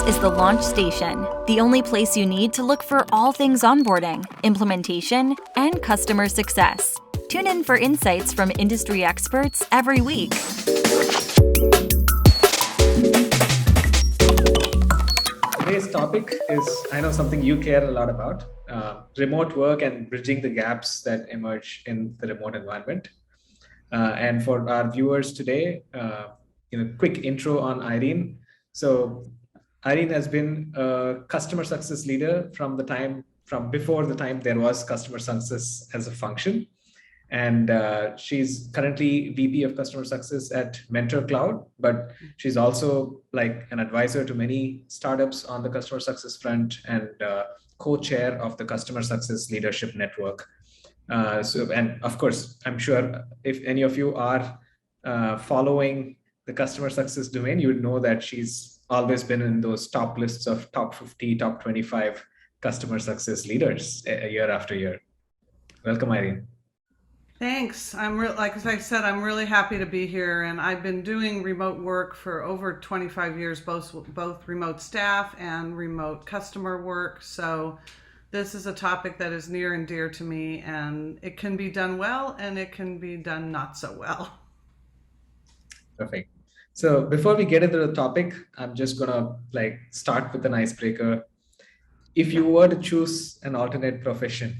is the Launch Station, the only place you need to look for all things onboarding, implementation, and customer success. Tune in for insights from industry experts every week. Today's topic is, I know, something you care a lot about, remote work and bridging the gaps that emerge in the remote environment. And for our viewers today, quick intro on Irene. So Irene has been a customer success leader from before the time there was customer success as a function. And she's currently VP of Customer Success at MentorCloud, but she's also like an advisor to many startups on the customer success front and co-chair of the Customer Success Leadership Network. And of course, I'm sure if any of you are following the customer success domain, you would know that she's always been in those top lists of top 50, top 25 customer success leaders year after year. Welcome, Irene. Thanks. Like I said, I'm really happy to be here, and I've been doing remote work for over 25 years, both remote staff and remote customer work. So this is a topic that is near and dear to me, and it can be done well and it can be done not so well. Perfect. So before we get into the topic, I'm just gonna start with an icebreaker. If you were to choose an alternate profession,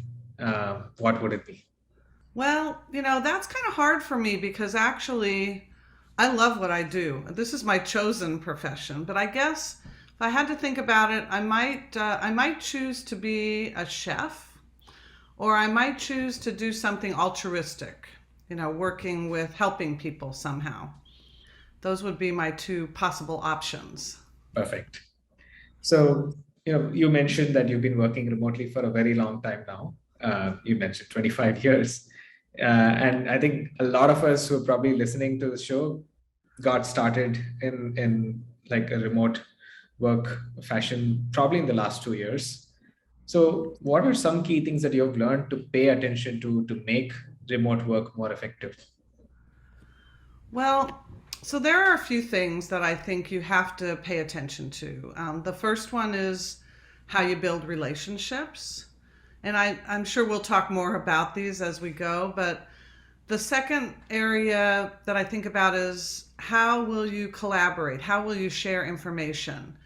what would it be? Well, that's kind of hard for me because actually I love what I do. This is my chosen profession, but I guess if I had to think about it, I might choose to be a chef, or I might choose to do something altruistic, working with helping people somehow. Those would be my two possible options. Perfect. So, you mentioned that you've been working remotely for a very long time now. You mentioned 25 years. And I think a lot of us who are probably listening to the show got started in like a remote work fashion probably in the last 2 years. So what are some key things that you've learned to pay attention to make remote work more effective? Well, so there are a few things that I think you have to pay attention to. The first one is how you build relationships. And I'm sure we'll talk more about these as we go, but the second area that I think about is how will you collaborate? How will you share information?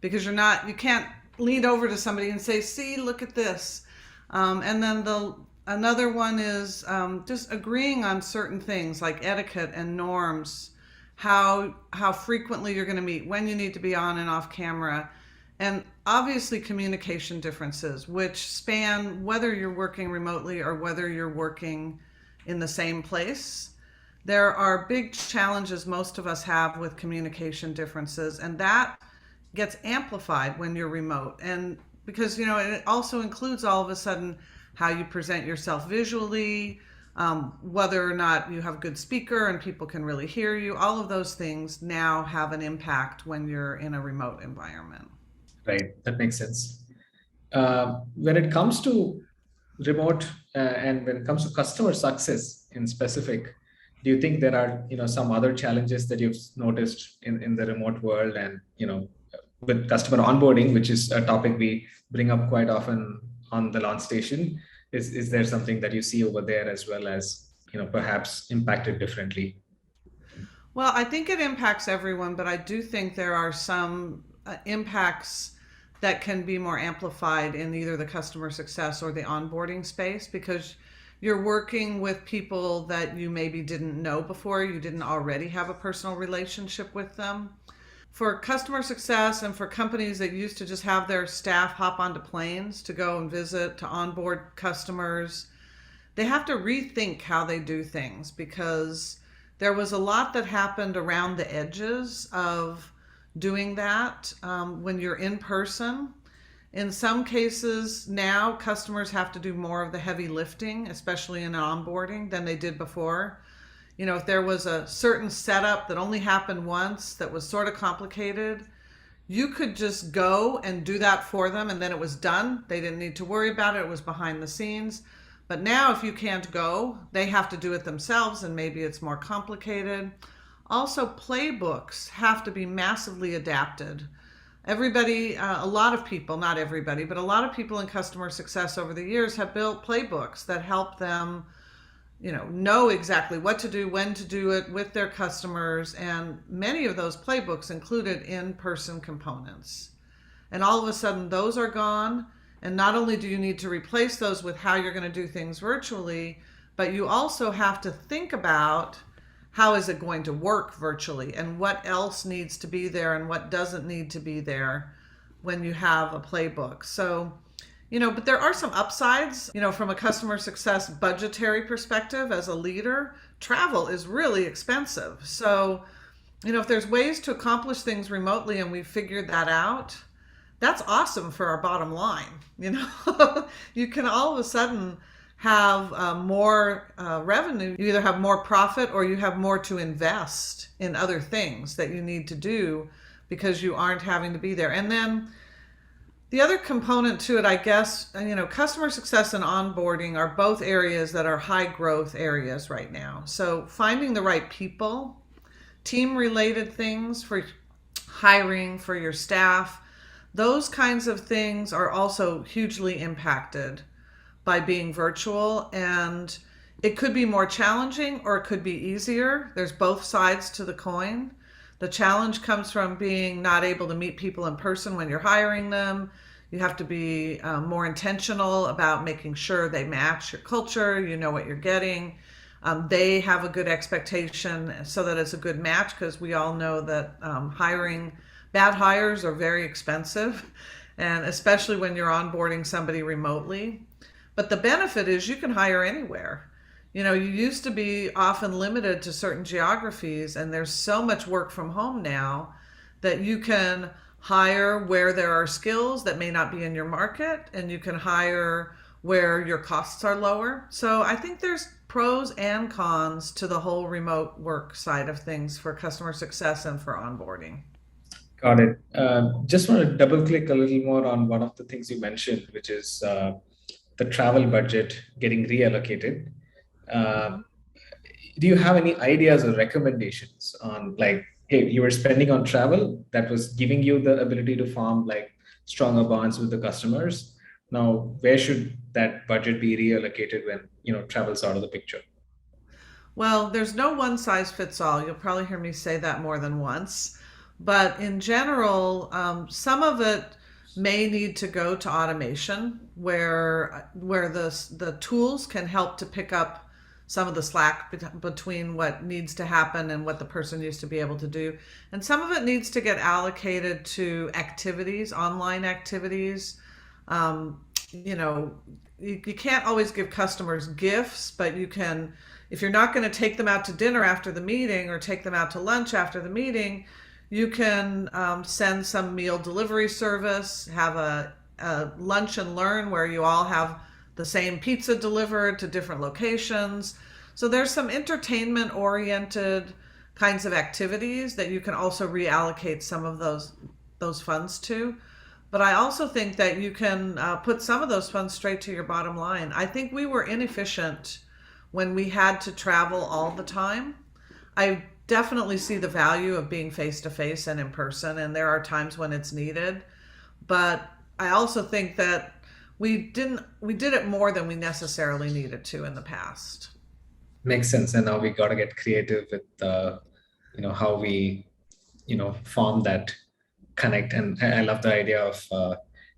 Because you can't lean over to somebody and say, see, look at this. And then another one is just agreeing on certain things like etiquette and norms, how frequently you're going to meet, when you need to be on and off camera. And obviously communication differences, which span whether you're working remotely or whether you're working in the same place. There are big challenges most of us have with communication differences, and that gets amplified when you're remote. And because, it also includes all of a sudden how you present yourself visually, whether or not you have a good speaker and people can really hear you. All of those things now have an impact when you're in a remote environment. Right, that makes sense. When it comes to remote and when it comes to customer success in specific, do you think there are some other challenges that you've noticed in the remote world and with customer onboarding, which is a topic we bring up quite often on the launch station? Is there something that you see over there as well as perhaps impacted differently? Well, I think it impacts everyone, but I do think there are some impacts that can be more amplified in either the customer success or the onboarding space, because you're working with people that you maybe didn't know before. You didn't already have a personal relationship with them. For customer success and for companies that used to just have their staff hop onto planes to go and visit, to onboard customers, they have to rethink how they do things, because there was a lot that happened around the edges of doing that when you're in person. In some cases now, customers have to do more of the heavy lifting, especially in onboarding, than they did before. If there was a certain setup that only happened once that was sort of complicated, you could just go and do that for them and then it was done. They didn't need to worry about it. It was behind the scenes. But now if you can't go, they have to do it themselves, and maybe it's more complicated. Also, playbooks have to be massively adapted. everybody, a lot of people, not everybody, but a lot of people in customer success over the years have built playbooks that help them, know exactly what to do, when to do it with their customers. And many of those playbooks included in-person components. And all of a sudden those are gone. And not only do you need to replace those with how you're going to do things virtually, but you also have to think about how is it going to work virtually and what else needs to be there and what doesn't need to be there when you have a playbook. So, but there are some upsides, from a customer success budgetary perspective. As a leader, travel is really expensive. So, if there's ways to accomplish things remotely and we've figured that out, that's awesome for our bottom line. You can all of a sudden have more revenue. You either have more profit or you have more to invest in other things that you need to do because you aren't having to be there. And then the other component to it, I guess, customer success and onboarding are both areas that are high growth areas right now. So finding the right people, team related things for hiring for your staff, those kinds of things are also hugely impacted by being virtual, and it could be more challenging or it could be easier. There's both sides to the coin. The challenge comes from being not able to meet people in person when you're hiring them. You have to be more intentional about making sure they match your culture, you know what you're getting. They have a good expectation so that it's a good match, because we all know that hiring bad hires are very expensive, and especially when you're onboarding somebody remotely. But the benefit is you can hire anywhere. You used to be often limited to certain geographies, and there's so much work from home now that you can hire where there are skills that may not be in your market, and you can hire where your costs are lower. So I think there's pros and cons to the whole remote work side of things for customer success and for onboarding. Got it. Just want to double click a little more on one of the things you mentioned, which is the travel budget getting reallocated. Do you have any ideas or recommendations on, like, hey, you were spending on travel that was giving you the ability to form like stronger bonds with the customers? Now, where should that budget be reallocated when travel's out of the picture? Well, there's no one size fits all. You'll probably hear me say that more than once. But in general, some of it may need to go to automation, where the tools can help to pick up some of the slack between what needs to happen and what the person used to be able to do. And some of it needs to get allocated to activities, online activities. You can't always give customers gifts, but you can, if you're not going to take them out to dinner after the meeting or take them out to lunch after the meeting, you can send some meal delivery service, have a lunch and learn where you all have the same pizza delivered to different locations. So there's some entertainment oriented kinds of activities that you can also reallocate some of those funds to. But I also think that you can put some of those funds straight to your bottom line. I think we were inefficient when we had to travel all the time. I definitely see the value of being face-to-face and in person, and there are times when it's needed. But I also think that we did it more than we necessarily needed to in the past. Makes sense. And now we got to get creative with how we form that connect. And I love the idea of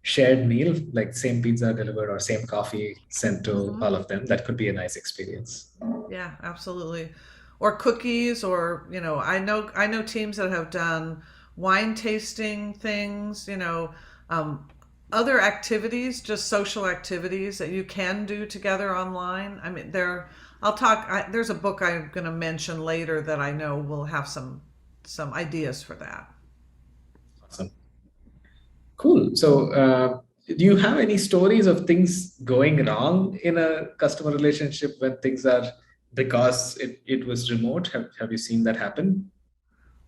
shared meal, like same pizza delivered or same coffee sent to all of them. That could be a nice experience. Yeah, absolutely. Or cookies, or I know teams that have done wine tasting things, other activities, just social activities that you can do together online. I mean, there's a book I'm going to mention later that I know will have some ideas for that. Awesome. Cool. So do you have any stories of things going wrong in a customer relationship when things are, because it was remote? Have you seen that happen?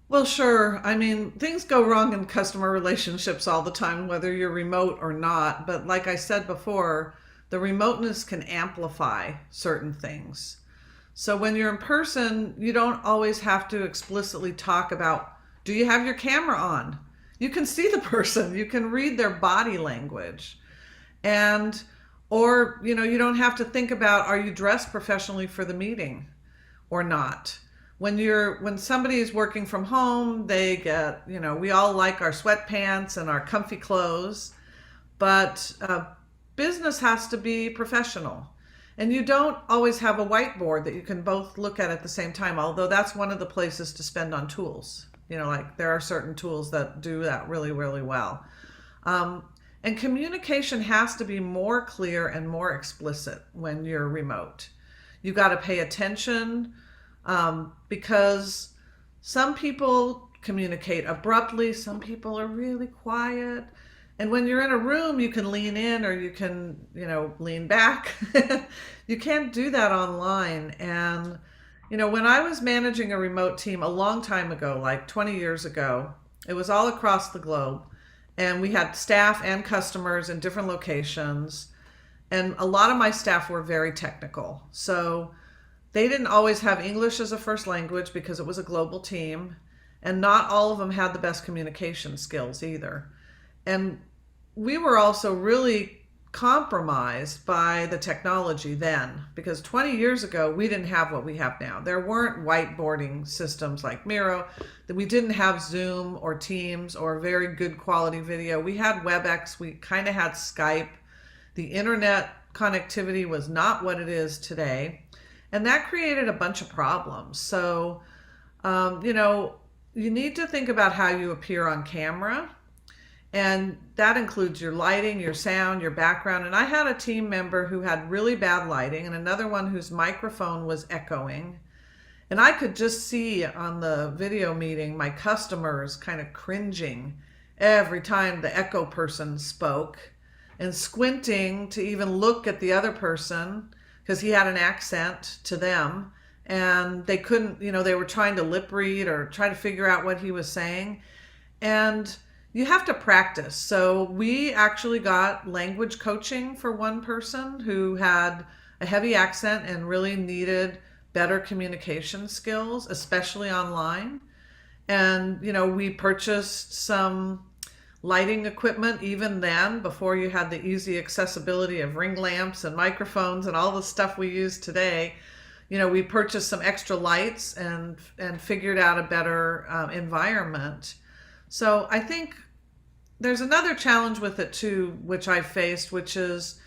Well, sure. I mean, things go wrong in customer relationships all the time, whether you're remote or not. But like I said before, the remoteness can amplify certain things. So when you're in person, you don't always have to explicitly talk about, do you have your camera on? you can see the person, you can read their body language. And, or, you don't have to think about, are you dressed professionally for the meeting or not? When somebody is working from home, they get, we all like our sweatpants and our comfy clothes, but business has to be professional. And you don't always have a whiteboard that you can both look at the same time, although that's one of the places to spend on tools. Like there are certain tools that do that really, really well. And communication has to be more clear and more explicit when you're remote. You got to pay attention because some people communicate abruptly, some people are really quiet. And when you're in a room, you can lean in or you can, lean back. You can't do that online. And, when I was managing a remote team a long time ago, like 20 years ago, it was all across the globe. And we had staff and customers in different locations. And a lot of my staff were very technical. So they didn't always have English as a first language because it was a global team. And not all of them had the best communication skills either. And we were also really compromised by the technology then, because 20 years ago, we didn't have what we have now. There weren't whiteboarding systems like Miro, that we didn't have Zoom or Teams or very good quality video. We had WebEx, we kind of had Skype. The internet connectivity was not what it is today. And that created a bunch of problems. So, you need to think about how you appear on camera. And that includes your lighting, your sound, your background. And I had a team member who had really bad lighting and another one whose microphone was echoing. And I could just see on the video meeting my customers kind of cringing every time the echo person spoke and squinting to even look at the other person because he had an accent to them. And they couldn't, they were trying to lip read or try to figure out what he was saying. And you have to practice. So we actually got language coaching for one person who had a heavy accent and really needed better communication skills, especially online. And, we purchased some lighting equipment even then, before you had the easy accessibility of ring lamps and microphones and all the stuff we use today. We purchased some extra lights and figured out a better environment. So I think there's another challenge with it too, which I faced, which is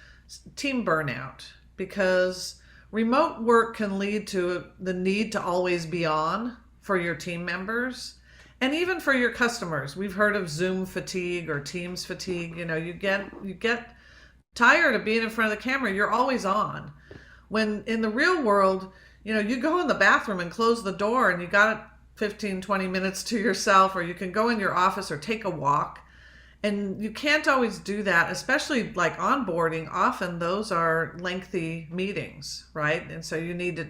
team burnout, because remote work can lead to the need to always be on for your team members and even for your customers. We've heard of Zoom fatigue or Teams fatigue. You get tired of being in front of the camera. You're always on. When in the real world, you go in the bathroom and close the door and you got 15, 20 minutes to yourself, or you can go in your office or take a walk. And you can't always do that, especially like onboarding. Often those are lengthy meetings, right? And so you need to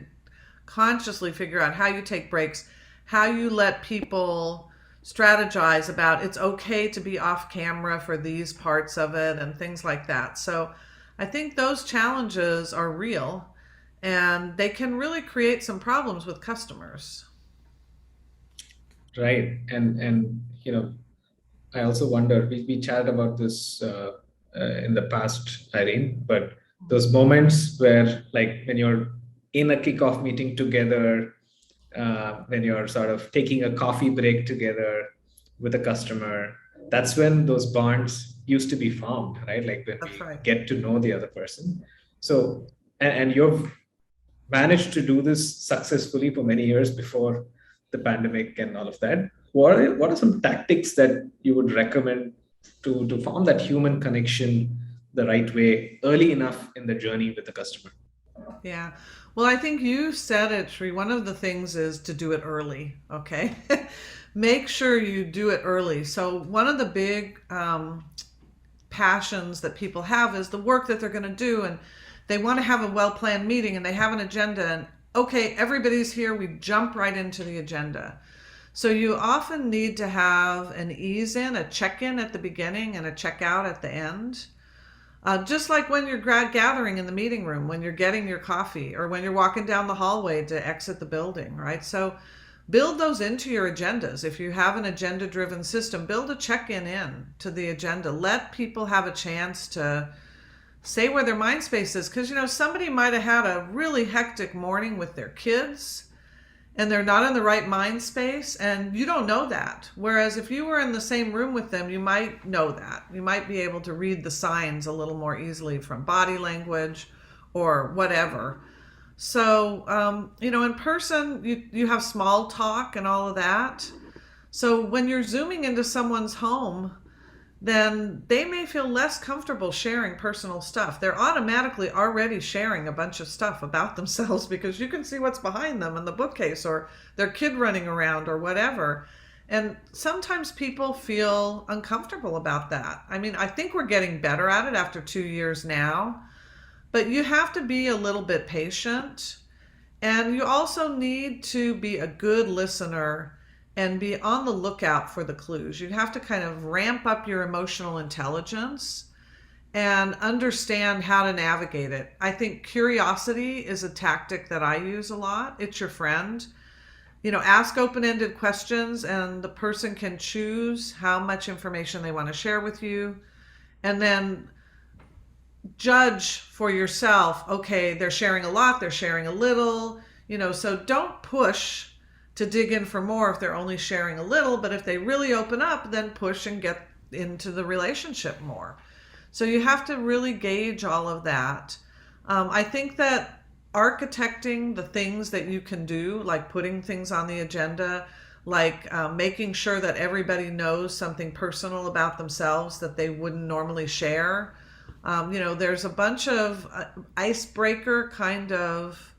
consciously figure out how you take breaks, how you let people strategize about it's okay to be off camera for these parts of it and things like that. So I think those challenges are real and they can really create some problems with customers. Right. And I also wonder, we chatted about this in the past, Irene, but those moments where, like, when you're in a kickoff meeting together, when you're sort of taking a coffee break together with a customer, that's when those bonds used to be formed, right? Like when we get to know the other person. So, and you've managed to do this successfully for many years before the pandemic and all of that. What are some tactics that you would recommend to form that human connection the right way early enough in the journey with the customer? Yeah. Well, I think you said it, Sri. One of the things is to do it early, okay? Make sure you do it early. So one of the big passions that people have is the work that they're going to do, and they want to have a well-planned meeting and they have an agenda, and okay, everybody's here, we jump right into the agenda. So you often need to have an ease-in, a check-in at the beginning and a check-out at the end. Just like when you're gathering in the meeting room, when you're getting your coffee, or when you're walking down the hallway to exit the building, right? So build those into your agendas. If you have an agenda-driven system, build a check-in to the agenda. Let people have a chance to say where their mind space is. Because, somebody might have had a really hectic morning with their kids and they're not in the right mind space, and you don't know that. Whereas if you were in the same room with them, you might know that. You might be able to read the signs a little more easily from body language or whatever. So, in person, you have small talk and all of that. So when you're Zooming into someone's home, then they may feel less comfortable sharing personal stuff. They're automatically already sharing a bunch of stuff about themselves because you can see what's behind them in the bookcase or their kid running around or whatever. And sometimes people feel uncomfortable about that. I mean, I think we're getting better at it after 2 years now, but you have to be a little bit patient. And you also need to be a good listener and be on the lookout for the clues. You have to kind of ramp up your emotional intelligence and understand how to navigate it. I think curiosity is a tactic that I use a lot. It's your friend. Ask open-ended questions and the person can choose how much information they want to share with you. And then judge for yourself, okay, they're sharing a lot, they're sharing a little, so don't push to dig in for more if they're only sharing a little, but if they really open up, then push and get into the relationship more. So you have to really gauge all of that. I think that architecting the things that you can do, like putting things on the agenda, like making sure that everybody knows something personal about themselves that they wouldn't normally share. There's a bunch of icebreaker kind of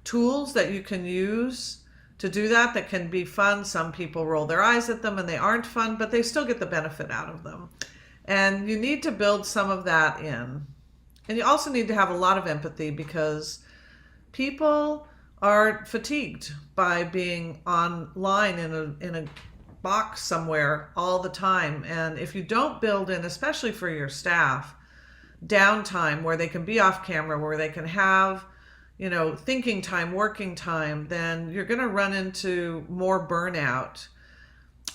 tools that you can use to do that can be fun. Some people roll their eyes at them and they aren't fun, but they still get the benefit out of them. And you need to build some of that in. And you also need to have a lot of empathy because people are fatigued by being online in a box somewhere all the time. And if you don't build in, especially for your staff, downtime where they can be off camera, where they can have thinking time, working time, then you're going to run into more burnout.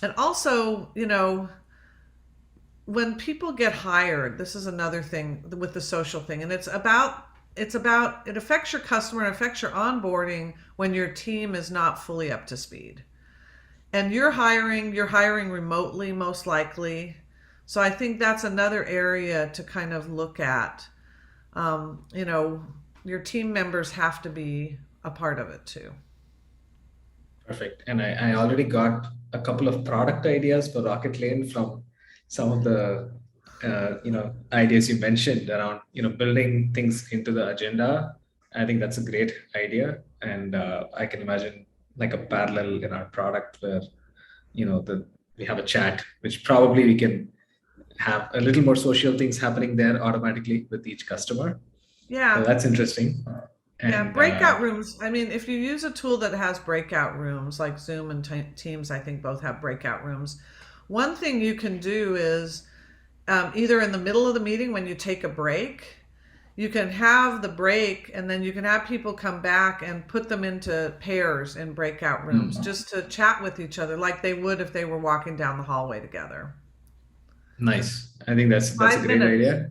And also, when people get hired, this is another thing with the social thing, and it affects your customer and affects your onboarding when your team is not fully up to speed. And you're hiring remotely, most likely. So I think that's another area to kind of look at. Your team members have to be a part of it too. Perfect. And I already got a couple of product ideas for Rocket Lane from some of the ideas you mentioned around building things into the agenda. I think that's a great idea, and I can imagine like a parallel in our product where we have a chat, which probably we can have a little more social things happening there automatically with each customer. Yeah. So that's interesting. And, breakout rooms. I mean, if you use a tool that has breakout rooms like Zoom and Teams, I think both have breakout rooms. One thing you can do is either in the middle of the meeting when you take a break, you can have the break and then you can have people come back and put them into pairs in breakout rooms just to chat with each other like they would if they were walking down the hallway together. Nice. I think that's a great idea.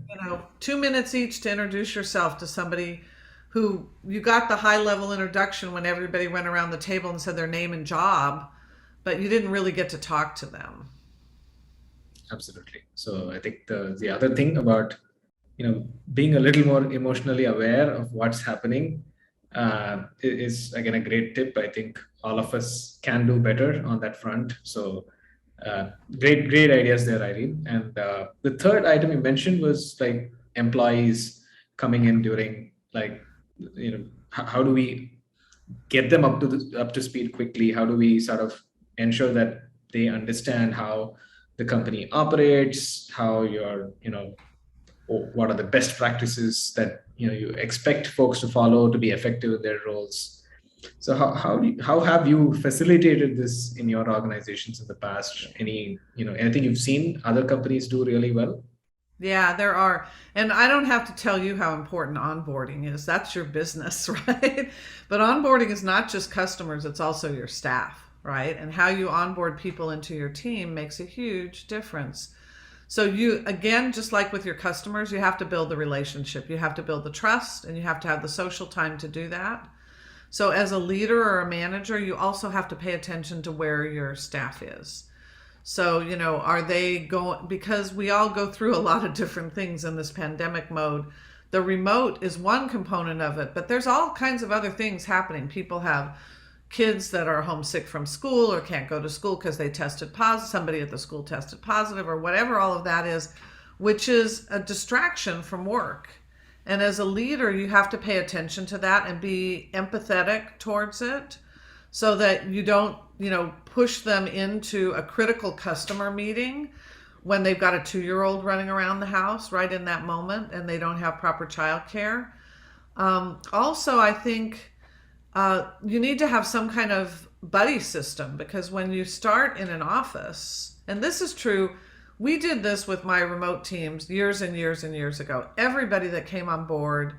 2 minutes each to introduce yourself to somebody who you got the high level introduction when everybody went around the table and said their name and job, but you didn't really get to talk to them. Absolutely. So I think the other thing about being a little more emotionally aware of what's happening is again a great tip. I think all of us can do better on that front. So great ideas there, Irene. And the third item you mentioned was like employees coming in during how do we get them up to speed quickly? How do we sort of ensure that they understand how the company operates, how what are the best practices that you expect folks to follow to be effective in their roles? So how have you facilitated this in your organizations in the past? Anything you've seen other companies do really well? Yeah, there are. And I don't have to tell you how important onboarding is. That's your business, right? But onboarding is not just customers, it's also your staff. right? And how you onboard people into your team makes a huge difference. So you, again, just like with your customers, you have to build the relationship. You have to build the trust, and you have to have the social time to do that. So as a leader or a manager, you also have to pay attention to where your staff is. So, are they going, because we all go through a lot of different things in this pandemic mode. The remote is one component of it, but there's all kinds of other things happening. People have kids that are homesick from school or can't go to school because they tested positive, somebody at the school tested positive, or whatever all of that is, which is a distraction from work. And as a leader, you have to pay attention to that and be empathetic towards it so that you don't, push them into a critical customer meeting when they've got a 2-year-old running around the house right in that moment and they don't have proper childcare. Also, I think you need to have some kind of buddy system, because when you start in an office, and this is true, we did this with my remote teams years and years and years ago. Everybody that came on board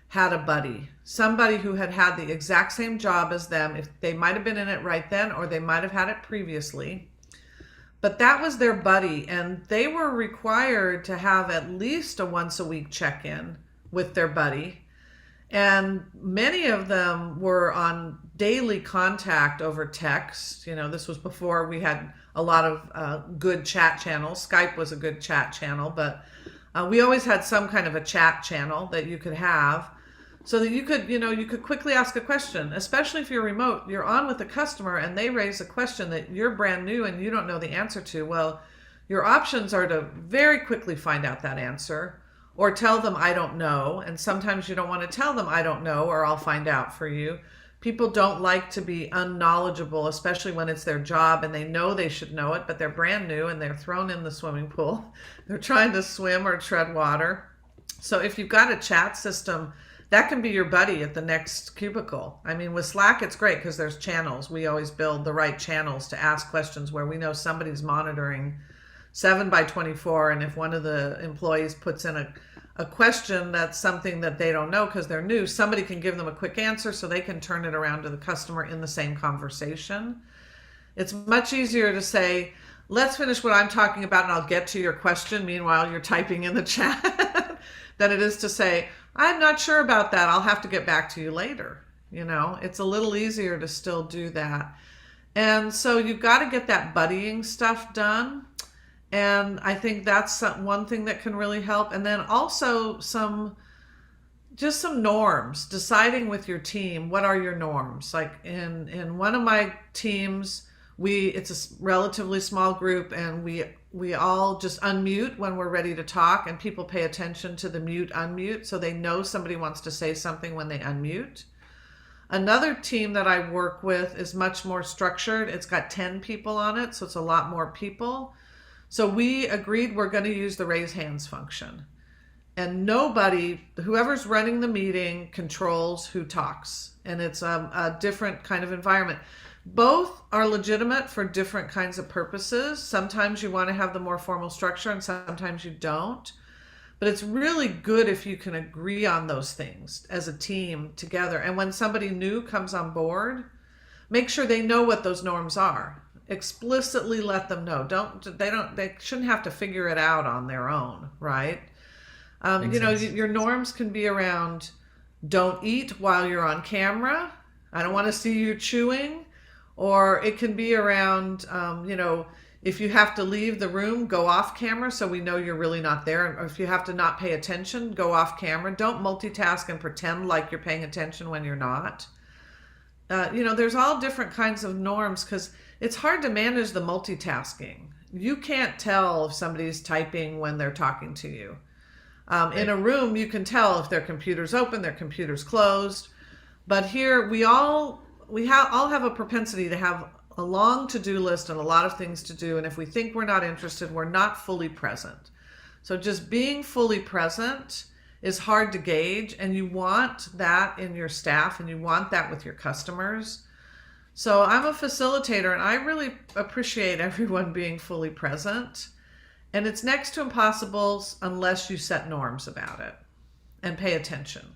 had a buddy, somebody who had had the exact same job as them. If they might have been in it right then, or they might have had it previously, but that was their buddy, and they were required to have at least a once a week check-in with their buddy. And many of them were on daily contact over text. This was before we had a lot of good chat channels. Skype was a good chat channel, but we always had some kind of a chat channel that you could have so that you could quickly ask a question, especially if you're remote, you're on with a customer and they raise a question that you're brand new and you don't know the answer to. Well, your options are to very quickly find out that answer, or tell them, I don't know. And sometimes you don't want to tell them, I don't know, or I'll find out for you. People don't like to be unknowledgeable, especially when it's their job and they know they should know it, but they're brand new and they're thrown in the swimming pool. They're trying to swim or tread water. So if you've got a chat system, that can be your buddy at the next cubicle. I mean, with Slack, it's great because there's channels. We always build the right channels to ask questions where we know somebody's monitoring 7/24. And if one of the employees puts in a question that's something that they don't know because they're new, somebody can give them a quick answer so they can turn it around to the customer in the same conversation. It's much easier to say, let's finish what I'm talking about and I'll get to your question. Meanwhile, you're typing in the chat than it is to say, I'm not sure about that. I'll have to get back to you later. It's a little easier to still do that. And so you've got to get that buddying stuff done. And I think that's one thing that can really help. And then also some norms, deciding with your team, what are your norms? Like in one of my teams, it's a relatively small group, and we all just unmute when we're ready to talk, and people pay attention to the mute unmute so they know somebody wants to say something when they unmute. Another team that I work with is much more structured. It's got 10 people on it, so it's a lot more people. So we agreed we're going to use the raise hands function. And whoever's running the meeting controls who talks. And it's a different kind of environment. Both are legitimate for different kinds of purposes. Sometimes you want to have the more formal structure and sometimes you don't. But it's really good if you can agree on those things as a team together. And when somebody new comes on board, make sure they know what those norms are. Explicitly let them know. They shouldn't have to figure it out on their own, right? Your norms can be around, don't eat while you're on camera. I don't want to see you chewing. Or it can be around, if you have to leave the room, go off camera so we know you're really not there. Or if you have to not pay attention, go off camera. Don't multitask and pretend like you're paying attention when you're not. There's all different kinds of norms because it's hard to manage the multitasking. You can't tell if somebody's typing when they're talking to you. In a room, you can tell if their computer's open, their computer's closed. But here, we all have a propensity to have a long to-do list and a lot of things to do. And if we think we're not interested, we're not fully present. So just being fully present is hard to gauge, and you want that in your staff and you want that with your customers. So I'm a facilitator and I really appreciate everyone being fully present. And it's next to impossible unless you set norms about it and pay attention.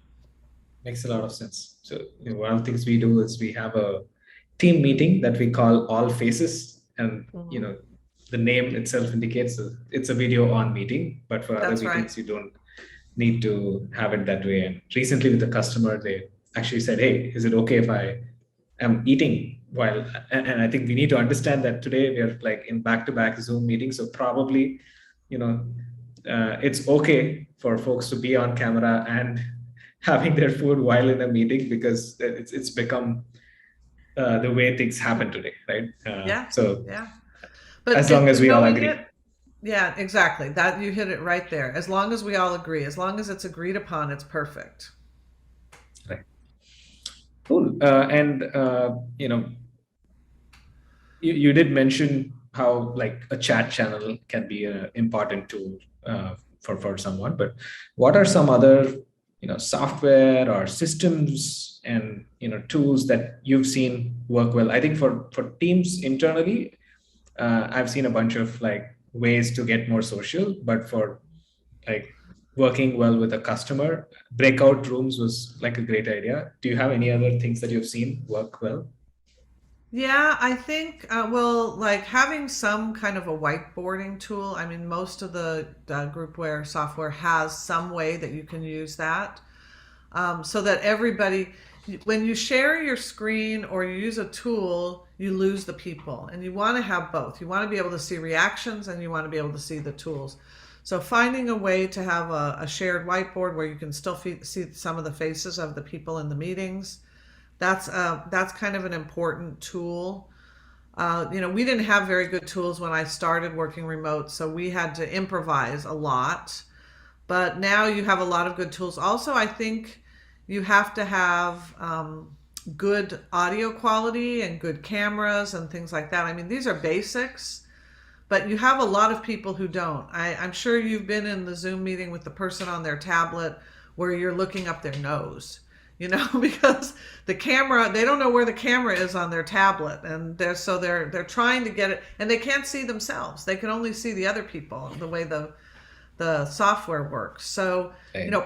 Makes a lot of sense. So one of the things we do is we have a team meeting that we call all faces, and the name itself indicates it's a video on meeting, but for other That's right. meetings you don't need to have it that way. And recently with the customer, they actually said, hey, is it okay if I am eating while, and I think we need to understand that today we are like in back-to-back Zoom meetings, so probably it's okay for folks to be on camera and having their food while in a meeting, because it's become the way things happen today, right? So But as long as we all knowing agree. it, yeah, exactly. That you hit it right there. As long as we all agree, as long as it's agreed upon, it's perfect. Right. Cool. And you did mention how like a chat channel can be an important tool for someone, but what are some other software or systems and tools that you've seen work well? I think for teams internally, I've seen a bunch of like ways to get more social, but for like working well with a customer, breakout rooms was like a great idea. Do you have any other things that you've seen work well? Yeah, I think, well, like having some kind of a whiteboarding tool. I mean, most of the groupware software has some way that you can use that, so that everybody, when you share your screen or you use a tool, you lose the people. And you want to have both. You want to be able to see reactions and you want to be able to see the tools. So finding a way to have a shared whiteboard where you can still see some of the faces of the people in the meetings, that's kind of an important tool. We didn't have very good tools when I started working remote, so we had to improvise a lot. But now you have a lot of good tools. Also, I think you have to have good audio quality and good cameras and things like that. I mean, these are basics, but you have a lot of people who don't. I'm sure you've been in the Zoom meeting with the person on their tablet where you're looking up their nose, because the camera, they don't know where the camera is on their tablet, and they're trying to get it, and they can't see themselves. They can only see the other people, the way the software works. So,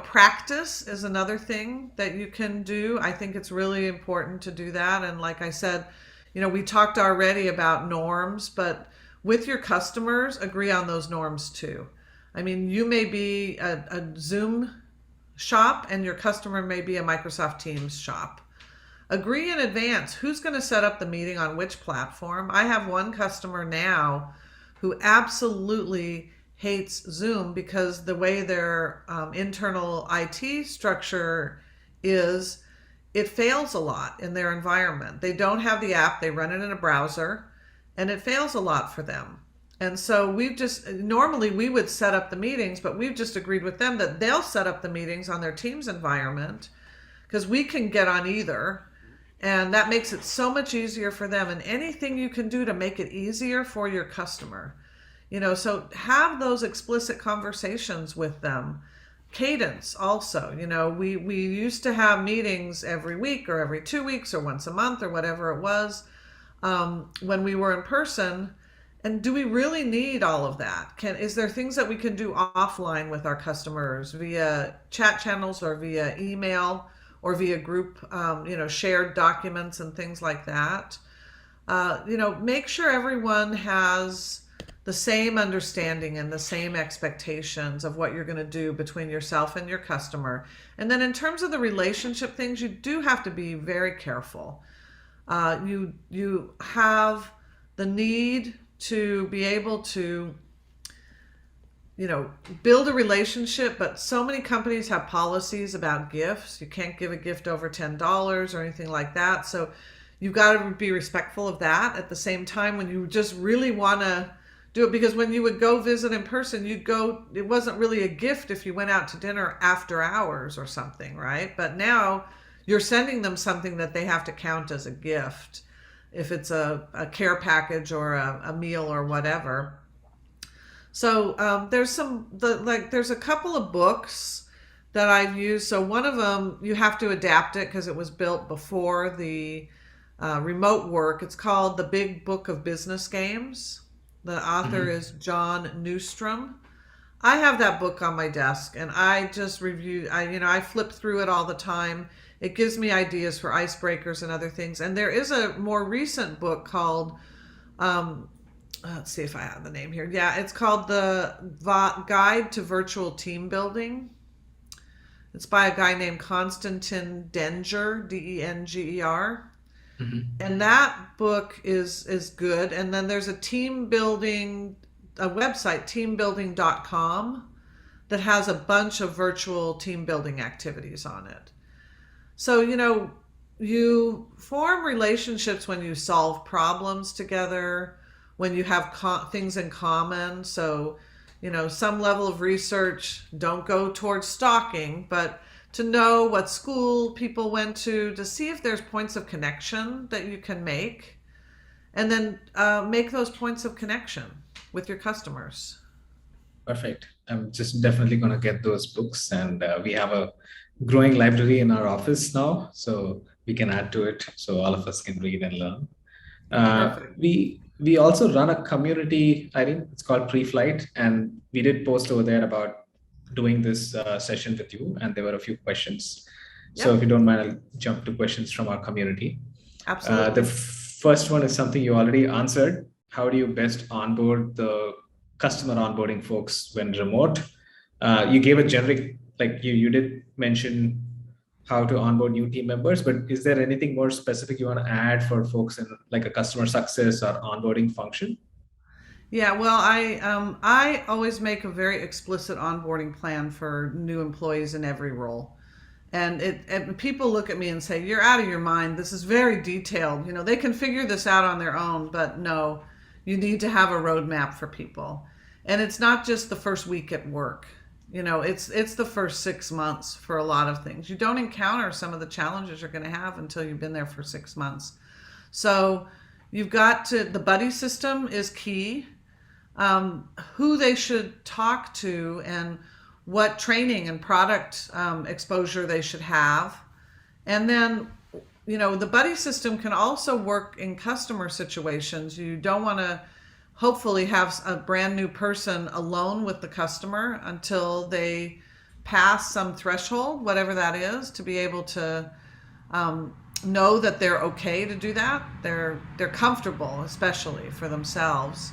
practice is another thing that you can do. I think it's really important to do that. And like I said, we talked already about norms, but with your customers, agree on those norms too. I mean, you may be a Zoom shop and your customer may be a Microsoft Teams shop. Agree in advance who's going to set up the meeting on which platform. I have one customer now who absolutely hates Zoom because the way their internal IT structure is, it fails a lot in their environment. They don't have the app, they run it in a browser, and it fails a lot for them. And so normally we would set up the meetings, but we've just agreed with them that they'll set up the meetings on their Teams environment because we can get on either. And that makes it so much easier for them. And anything you can do to make it easier for your customer, so have those explicit conversations with them. Cadence also, we used to have meetings every week or every 2 weeks or once a month or whatever it was when we were in person. And do we really need all of that? Is there things that we can do offline with our customers via chat channels or via email or via group, shared documents and things like that? Make sure everyone has the same understanding and the same expectations of what you're going to do between yourself and your customer. And then in terms of the relationship things, you do have to be very careful. You have the need to be able to, build a relationship, but so many companies have policies about gifts. You can't give a gift over $10 or anything like that. So you've got to be respectful of that. At the same time, when you just really want to do it, because when you would go visit in person, it wasn't really a gift if you went out to dinner after hours or something, right? But now you're sending them something that they have to count as a gift, if it's a care package or a meal or whatever. So there's a couple of books that I've used. So one of them, you have to adapt it because it was built before the remote work. It's called The Big Book of Business Games. The author is John Newstrom. I have that book on my desk, and I just review. I flip through it all the time. It gives me ideas for icebreakers and other things. And there is a more recent book called, let's see if I have the name here. Yeah, it's called The Guide to Virtual Team Building. It's by a guy named Konstantin Denger, Denger. Mm-hmm. And that book is good. And then there's a website, teambuilding.com, that has a bunch of virtual team building activities on it. So, you form relationships when you solve problems together, when you have things in common. So, some level of research, don't go towards stalking, but to know what school people went to see if there's points of connection that you can make, and then make those points of connection with your customers. Perfect. I'm just definitely going to get those books, and we have a growing library in our office now, so we can add to it so all of us can read and learn. Perfect. We also run a community, Irene. It's called Pre-Flight, and we did post over there about doing this session with you, and there were a few questions. So Yep. if you don't mind, I'll jump to questions from our community. Absolutely. The first one is something you already answered. How do you best onboard the customer onboarding folks when remote? You gave a generic, like you did mention how to onboard new team members, but is there anything more specific you want to add for folks in like a customer success or onboarding function? Yeah, well, I always make a very explicit onboarding plan for new employees in every role. And people look at me and say, "You're out of your mind. This is very detailed. They can figure this out on their own." But no, you need to have a roadmap for people. And it's not just the first week at work. It's the first 6 months for a lot of things. You don't encounter some of the challenges you're going to have until you've been there for 6 months. So you've got the buddy system is key. Who they should talk to and what training and product exposure they should have. And then, the buddy system can also work in customer situations. You don't want to hopefully have a brand new person alone with the customer until they pass some threshold, whatever that is, to be able to know that they're okay to do that. They're comfortable, especially for themselves.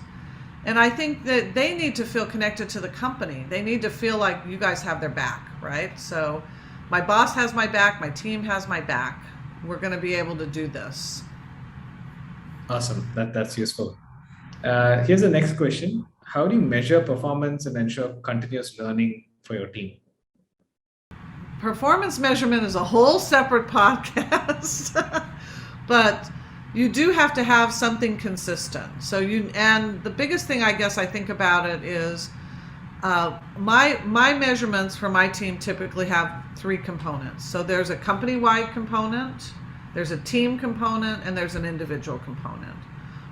And I think that they need to feel connected to the company. They need to feel like you guys have their back, right? So my boss has my back, my team has my back. We're going to be able to do this. Awesome. That's useful. Here's the next question. How do you measure performance and ensure continuous learning for your team? Performance measurement is a whole separate podcast, but you do have to have something consistent. And the biggest thing I guess I think about it is my measurements for my team typically have 3 components. So there's a company-wide component, there's a team component, and there's an individual component.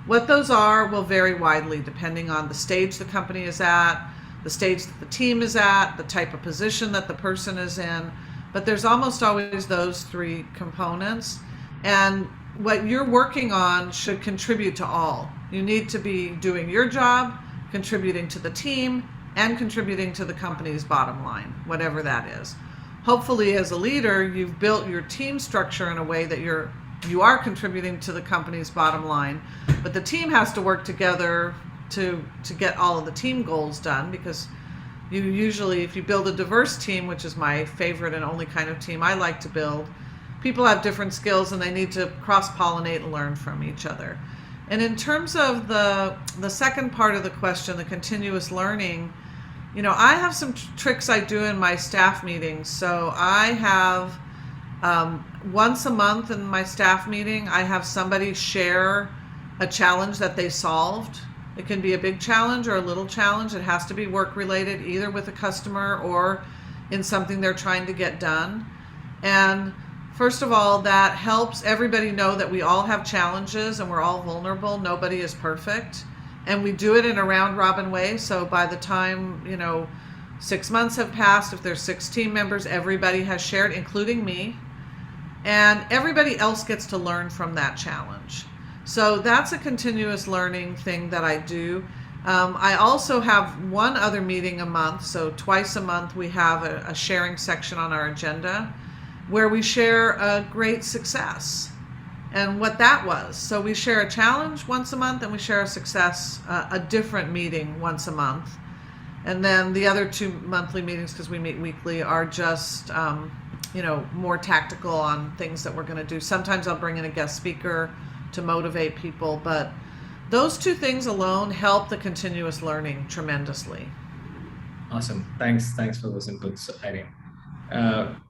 What those are will vary widely depending on the stage the company is at, the stage that the team is at, the type of position that the person is in. But there's almost always those 3 components. And what you're working on should contribute to all. You need to be doing your job, contributing to the team, and contributing to the company's bottom line, whatever that is. Hopefully, as a leader, you've built your team structure in a way that you are contributing to the company's bottom line, but the team has to work together to get all of the team goals done, because you usually, if you build a diverse team, which is my favorite and only kind of team I like to build, people have different skills and they need to cross-pollinate and learn from each other. And in terms of the second part of the question, the continuous learning, I have some tricks I do in my staff meetings. So I have once a month in my staff meeting, I have somebody share a challenge that they solved. It can be a big challenge or a little challenge. It has to be work related, either with a customer or in something they're trying to get done. And first of all, that helps everybody know that we all have challenges and we're all vulnerable. Nobody is perfect. And we do it in a round robin way. So by the time, 6 months have passed, if there's 6 team members, everybody has shared, including me. And everybody else gets to learn from that challenge. So that's a continuous learning thing that I do. I also have one other meeting a month, so twice a month we have a sharing section on our agenda where we share a great success and what that was. So we share a challenge once a month and we share a success, a different meeting once a month. And then the other 2 monthly meetings, because we meet weekly, are just more tactical on things that we're going to do. Sometimes I'll bring in a guest speaker to motivate people, but those 2 things alone help the continuous learning tremendously. Awesome. Thanks for those inputs, Irene.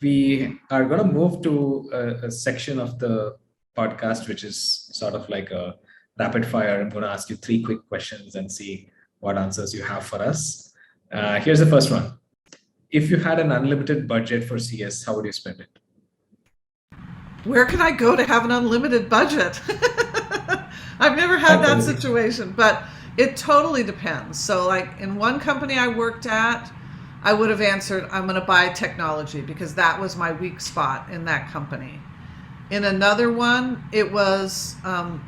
We are going to move to a section of the podcast, which is sort of like a rapid fire. I'm going to ask you 3 quick questions and see what answers you have for us. Here's the first one. If you had an unlimited budget for CS, how would you spend it? Where can I go to have an unlimited budget? I've never had that situation, but it totally depends. So like in one company I worked at, I would have answered, I'm going to buy technology because that was my weak spot in that company. In another one, it was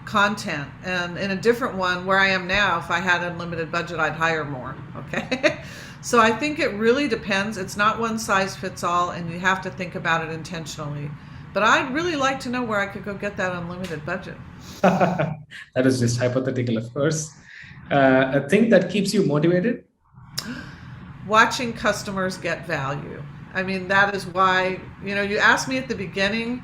content. And in a different one, where I am now, if I had unlimited budget, I'd hire more. Okay. So I think it really depends. It's not one size fits all, and you have to think about it intentionally. But I'd really like to know where I could go get that unlimited budget. That is just hypothetical, of course. A thing that keeps you motivated? Watching customers get value. I mean, that is why, you asked me at the beginning,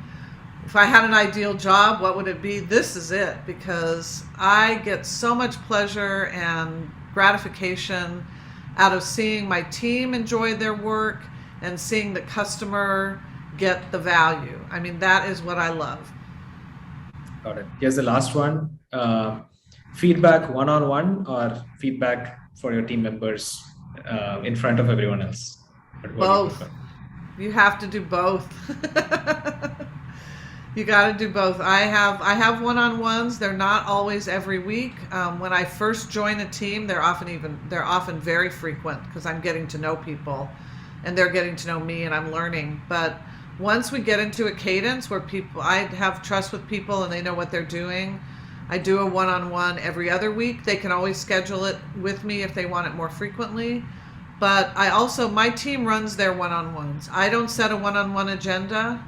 if I had an ideal job, what would it be? This is it, because I get so much pleasure and gratification out of seeing my team enjoy their work and seeing the customer get the value. I mean, that is what I love. Got it. Here's the last one. Feedback one-on-one or feedback for your team members in front of everyone else? Both. You have to do both. You got to do both. I have one-on-ones. They're not always every week. When I first join a team, they're often very frequent because I'm getting to know people, and they're getting to know me, and I'm learning. But once we get into a cadence where I have trust with people and they know what they're doing, I do a one-on-one every other week. They can always schedule it with me if they want it more frequently. But my team runs their one-on-ones. I don't set a one-on-one agenda.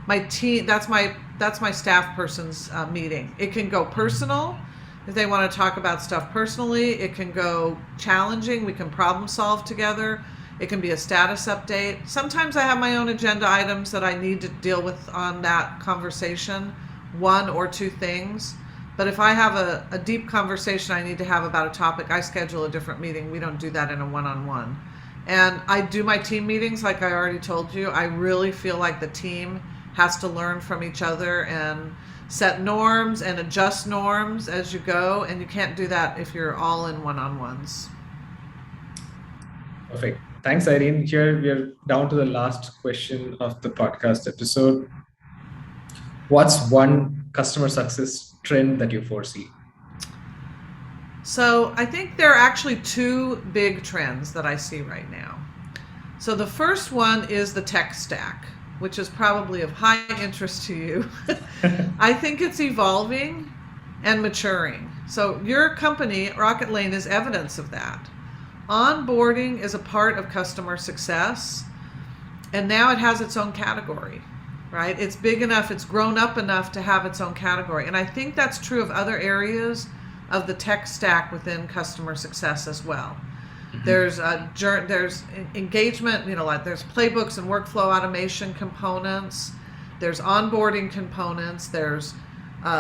My team, that's my staff person's meeting. It can go personal if they want to talk about stuff personally. It can go challenging. We can problem solve together. It can be a status update. Sometimes I have my own agenda items that I need to deal with on that conversation, 1 or 2 things. But if I have a deep conversation I need to have about a topic, I schedule a different meeting. We don't do that in a one-on-one. And I do my team meetings like I already told you. I really feel like the team has to learn from each other and set norms and adjust norms as you go. And you can't do that if you're all in one-on-ones. Perfect. Thanks, Irene. Here we are down to the last question of the podcast episode. What's one customer success trend that you foresee? So I think there are actually 2 big trends that I see right now. So the first one is the tech stack, which is probably of high interest to you. I think it's evolving and maturing. So your company, Rocket Lane, is evidence of that. Onboarding is a part of customer success, and now it has its own category, right? It's big enough, it's grown up enough to have its own category. And I think that's true of other areas of the tech stack within customer success as well. Mm-hmm. There's engagement, like there's playbooks and workflow automation components, there's onboarding components, there's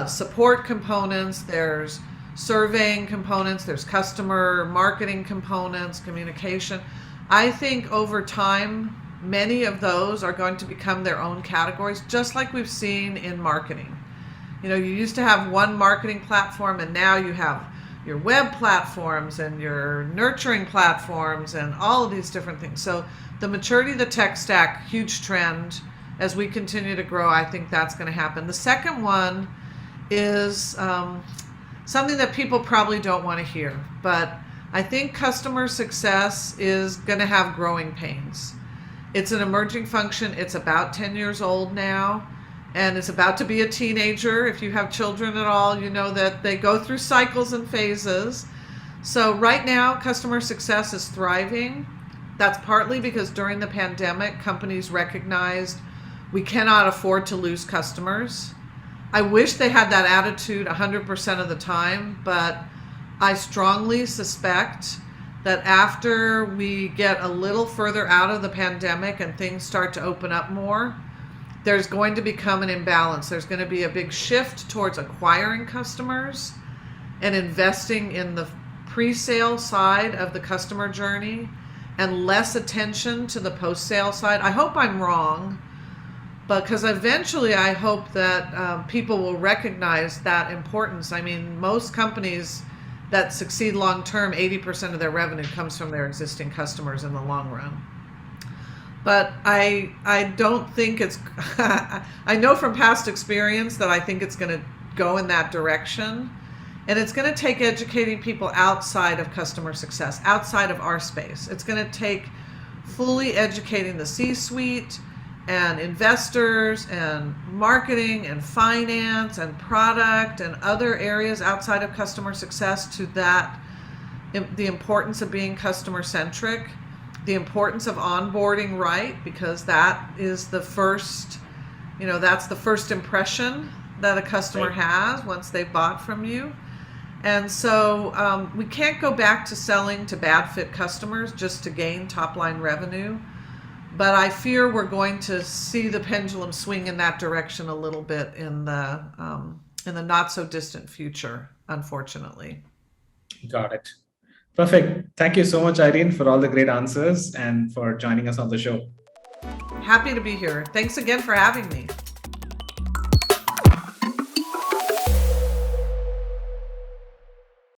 support components, there's surveying components, there's customer marketing components, communication. I think over time, many of those are going to become their own categories, just like we've seen in marketing. You used to have one marketing platform, and now you have your web platforms and your nurturing platforms and all of these different things. So the maturity of the tech stack, huge trend. As we continue to grow, I think that's going to happen. The second one is something that people probably don't want to hear, but I think customer success is going to have growing pains. It's an emerging function. It's about 10 years old now, and it's about to be a teenager. If you have children at all, you know that they go through cycles and phases. So right now, customer success is thriving. That's partly because during the pandemic, companies recognized we cannot afford to lose customers. I wish they had that attitude 100% of the time, but I strongly suspect that after we get a little further out of the pandemic and things start to open up more, there's going to become an imbalance. There's going to be a big shift towards acquiring customers and investing in the pre-sale side of the customer journey and less attention to the post-sale side. I hope I'm wrong, because eventually I hope that people will recognize that importance. I mean, most companies that succeed long-term, 80% of their revenue comes from their existing customers in the long run. But I don't think it's, I know from past experience that I think it's going to go in that direction. And it's going to take educating people outside of customer success, outside of our space. It's going to take fully educating the C-suite and investors and marketing and finance and product and other areas outside of customer success to that, the importance of being customer centric, the importance of onboarding right, because that is the first, that's the first impression that a customer has once they've bought from you. And so we can't go back to selling to bad fit customers just to gain top line revenue. But I fear we're going to see the pendulum swing in that direction a little bit in the not so distant future, unfortunately. Got it. Perfect. Thank you so much, Irene, for all the great answers and for joining us on the show. Happy to be here. Thanks again for having me.